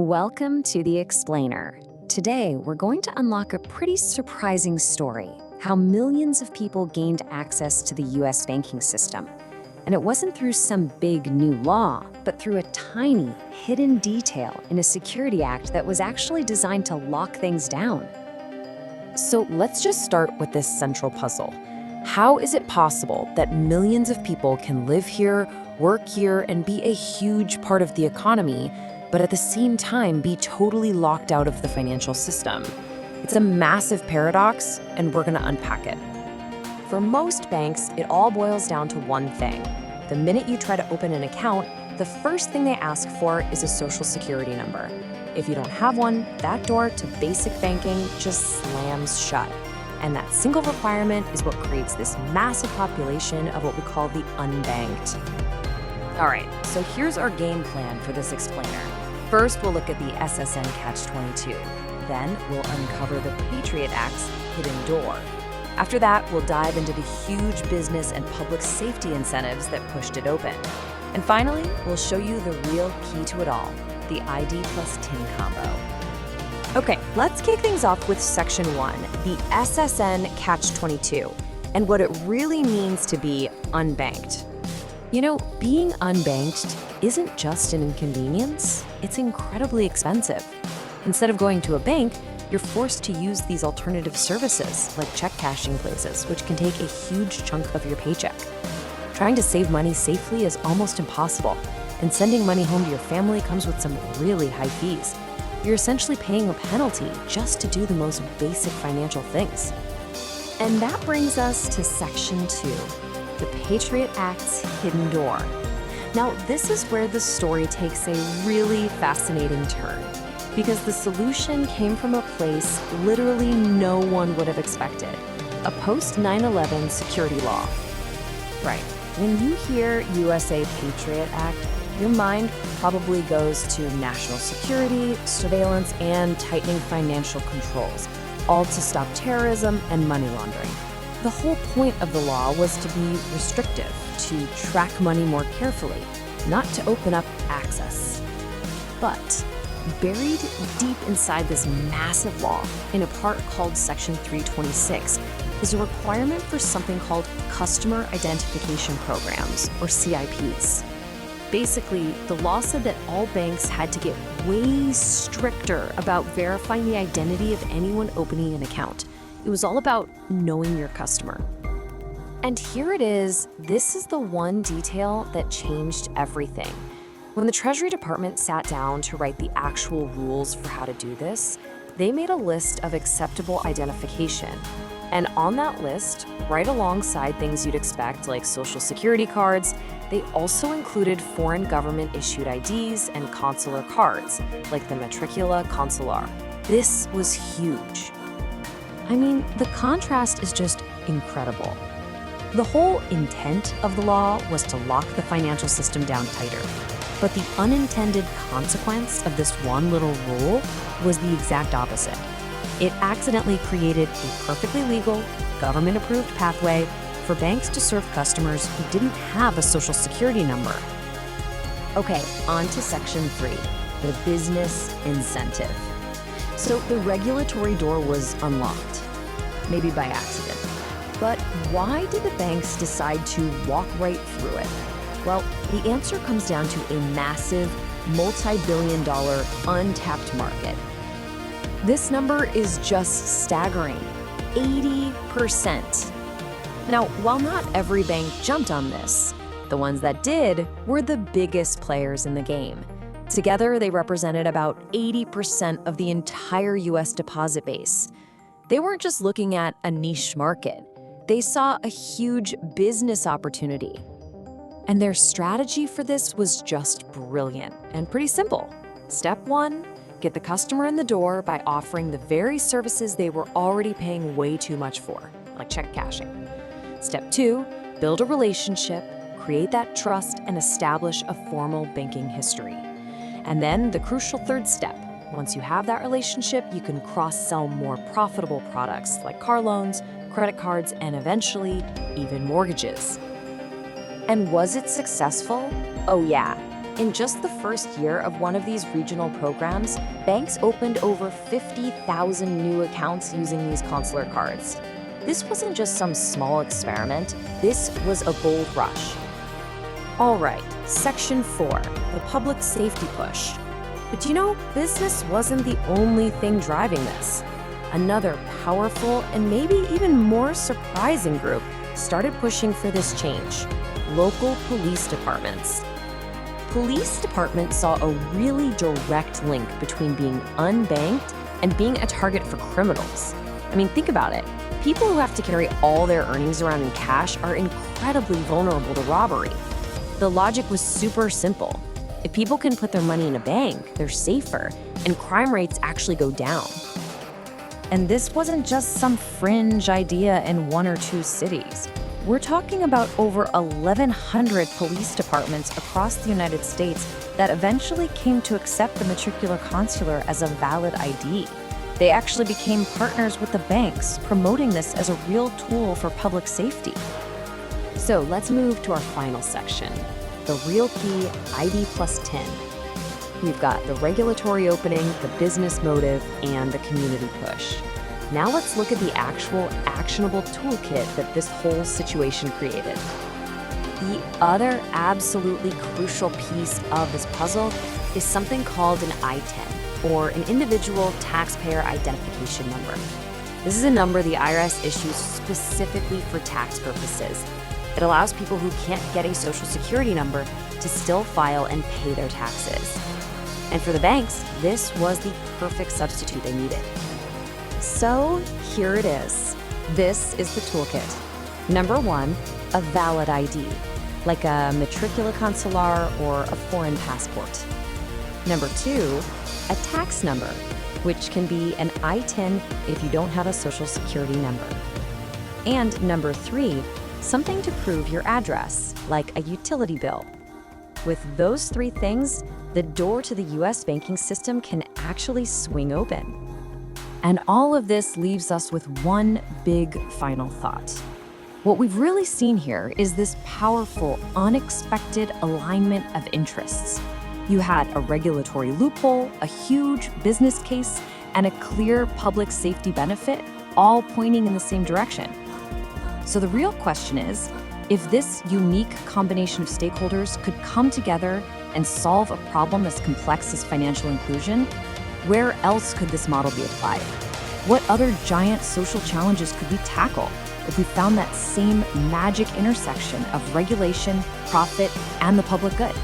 Welcome to The Explainer. Today, we're going to unlock a pretty surprising story, how millions of people gained access to the US banking system. And it wasn't through some big new law, but through a tiny, hidden detail in a security act that was actually designed to lock things down. So let's just start with this central puzzle. How is it possible that millions of people can live here, work here, and be a huge part of the economy, but at the same time be totally locked out of the financial system? It's a massive paradox, and we're gonna unpack it. For most banks, it all boils down to one thing. The minute you try to open an account, the first thing they ask for is a social security number. If you don't have one, that door to basic banking just slams shut. And that single requirement is what creates this massive population of what we call the unbanked. All right, so here's our game plan for this explainer. First, we'll look at the SSN Catch-22. Then, we'll uncover the Patriot Act's hidden door. After that, we'll dive into the huge business and public safety incentives that pushed it open. And finally, we'll show you the real key to it all, the ID plus TIN combo. Okay, let's kick things off with Section 1, the SSN Catch-22, and what it really means to be unbanked. You know, being unbanked isn't just an inconvenience, it's incredibly expensive. Instead of going to a bank, you're forced to use these alternative services, like check cashing places, which can take a huge chunk of your paycheck. Trying to save money safely is almost impossible, and sending money home to your family comes with some really high fees. You're essentially paying a penalty just to do the most basic financial things. And that brings us to Section 2, the Patriot Act's hidden door. Now, this is where the story takes a really fascinating turn, because the solution came from a place literally no one would have expected, a post-9/11 security law. Right, when you hear USA Patriot Act, your mind probably goes to national security, surveillance, and tightening financial controls, all to stop terrorism and money laundering. The whole point of the law was to be restrictive, to track money more carefully, not to open up access. But buried deep inside this massive law, in a part called Section 326, is a requirement for something called Customer Identification Programs, or CIPs. Basically, the law said that all banks had to get way stricter about verifying the identity of anyone opening an account. It was all about knowing your customer. And here it is, this is the one detail that changed everything. When the Treasury Department sat down to write the actual rules for how to do this, they made a list of acceptable identification. And on that list, right alongside things you'd expect like social security cards, they also included foreign government-issued IDs and consular cards, like the Matrícula Consular. This was huge. I mean, the contrast is just incredible. The whole intent of the law was to lock the financial system down tighter. But the unintended consequence of this one little rule was the exact opposite. It accidentally created a perfectly legal, government-approved pathway for banks to serve customers who didn't have a social security number. Okay, on to Section 3, the business incentive. So the regulatory door was unlocked, maybe by accident. But why did the banks decide to walk right through it? Well, the answer comes down to a massive, multi-billion-dollar untapped market. This number is just staggering, 80%. Now, while not every bank jumped on this, the ones that did were the biggest players in the game. Together, they represented about 80% of the entire US deposit base. They weren't just looking at a niche market. They saw a huge business opportunity. And their strategy for this was just brilliant and pretty simple. Step 1, get the customer in the door by offering the very services they were already paying way too much for, like check cashing. Step 2, build a relationship, create that trust, and establish a formal banking history. And then the crucial third step. Once you have that relationship, you can cross-sell more profitable products like car loans, credit cards, and eventually even mortgages. And was it successful? Oh yeah. In just the first year of one of these regional programs, banks opened over 50,000 new accounts using these consular cards. This wasn't just some small experiment, this was a bold rush. All right, Section 4, the public safety push. But business wasn't the only thing driving this. Another powerful and maybe even more surprising group started pushing for this change: local police departments. Police departments saw a really direct link between being unbanked and being a target for criminals. I mean, think about it. People who have to carry all their earnings around in cash are incredibly vulnerable to robbery. The logic was super simple. If people can put their money in a bank, they're safer, and crime rates actually go down. And this wasn't just some fringe idea in one or two cities. We're talking about over 1,100 police departments across the United States that eventually came to accept the Matrícula Consular as a valid ID. They actually became partners with the banks, promoting this as a real tool for public safety. So let's move to our final section, the real key ID plus TIN. We've got the regulatory opening, the business motive, and the community push. Now let's look at the actual actionable toolkit that this whole situation created. The other absolutely crucial piece of this puzzle is something called an ITIN, or an individual taxpayer identification number. This is a number the IRS issues specifically for tax purposes. It allows people who can't get a social security number to still file and pay their taxes. And for the banks, this was the perfect substitute they needed. So here it is. This is the toolkit. Number 1, a valid ID, like a Matrícula Consular or a foreign passport. Number 2, a tax number, which can be an ITIN if you don't have a social security number. And number 3, something to prove your address, like a utility bill. With those 3 things, the door to the US banking system can actually swing open. And all of this leaves us with one big final thought. What we've really seen here is this powerful, unexpected alignment of interests. You had a regulatory loophole, a huge business case, and a clear public safety benefit, all pointing in the same direction. So the real question is, if this unique combination of stakeholders could come together and solve a problem as complex as financial inclusion, where else could this model be applied? What other giant social challenges could we tackle if we found that same magic intersection of regulation, profit, and the public good?